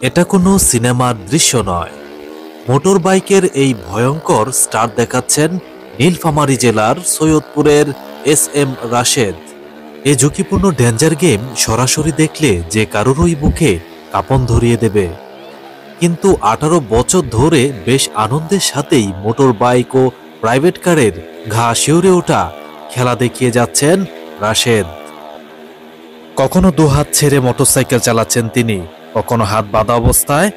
এটা কোনো সিনেমার দৃশ্য নয়। মোটর বাইকের এই ভয়ঙ্কর স্টার দেখাচ্ছেন নীলফামারী জেলার সৈয়দপুরের এস এম রাশেদ। এই ঝুঁকিপূর্ণ ডেঞ্জার গেম সরাসরি দেখলে যে কারোরই বুকে কাঁপন ধরিয়ে দেবে। কিন্তু 18 বছর ধরে বেশ আনন্দের সাথেই মোটর বাইক ও প্রাইভেট কারের ঘা শিউরে ওঠা খেলা দেখিয়ে যাচ্ছেন রাশেদ। কখনো দু হাত ছেড়ে মোটরসাইকেল চালাচ্ছেন তিনি, কখনো হাত বাঁধা অবস্থায়,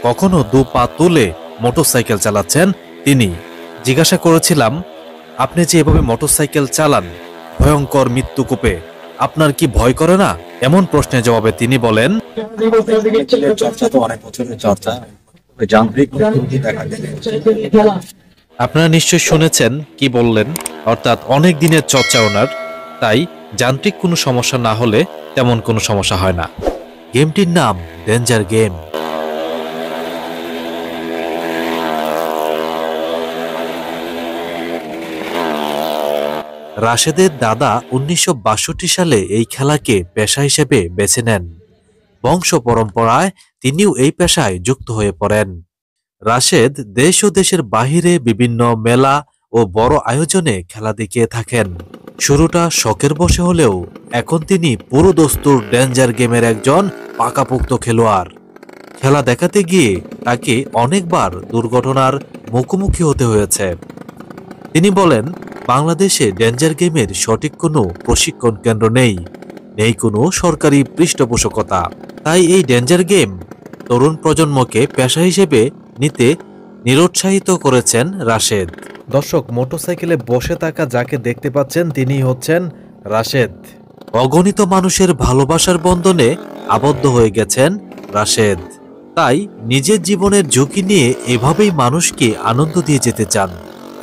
কখনো দু পা তুলে মোটরসাইকেল চালাচ্ছেন তিনি। জিজ্ঞাসা করেছিলাম, আপনি যে এভাবে মোটরসাইকেল চালান ভয়ঙ্কর মৃত্যুকূপে, আপনার কি ভয় করে না? এমন প্রশ্নের জবাবে তিনি বলেন, চর্চা তো অনেক বছরের চর্চা, যান্ত্রিক আপনারা নিশ্চয় শুনেছেন কি বললেন, অর্থাৎ অনেক দিনের চর্চা ওনার, তাই যান্ত্রিক কোনো সমস্যা না হলে তেমন কোনো সমস্যা হয় না। গেমটির নাম ডেঞ্জার গেম। রাশেদের দাদা 1962 সালে এই খেলাকে পেশা হিসেবে বেছে নেন। বংশ পরম্পরায় তিনিও এই পেশায় যুক্ত হয়ে পড়েন। রাশেদ দেশ ও দেশের বাহিরে বিভিন্ন মেলা ও বড় আয়োজনে খেলা দেখিয়ে থাকেন। শুরুটা শখের বশে হলেও এখন তিনি পুরো দস্তুর ডেঞ্জার গেমের একজন পাকাপোক্ত খেলোয়াড়। খেলা দেখাতে গিয়ে তাকে অনেকবার দুর্ঘটনার মুখোমুখি হতে হয়েছে। তিনি বলেন, বাংলাদেশে ডেঞ্জার গেমের সঠিক কোনো প্রশিক্ষণ কেন্দ্র নেই, নেই কোনো সরকারি পৃষ্ঠপোষকতা। তাই এই ডেঞ্জার গেম তরুণ প্রজন্মকে পেশা হিসেবে নিতে নিরুৎসাহিত করেছেন রাশেদ। দর্শক, মোটরসাইকেলে বসে থাকা যাকে দেখতে পাচ্ছেন তিনি হচ্ছেন রাশেদ। অগণিত মানুষের ভালোবাসার বন্ধনে আবদ্ধ হয়ে গেছেন রাশেদ। তাই নিজের জীবনের ঝুঁকি নিয়ে এভাবেই মানুষকে আনন্দ দিয়ে যেতে চান।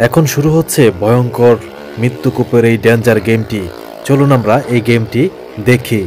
এখন শুরু হচ্ছে ভয়ঙ্কর মৃত্যুকূপের এই ডেঞ্জার গেমটি। চলুন আমরা এই গেমটি দেখি।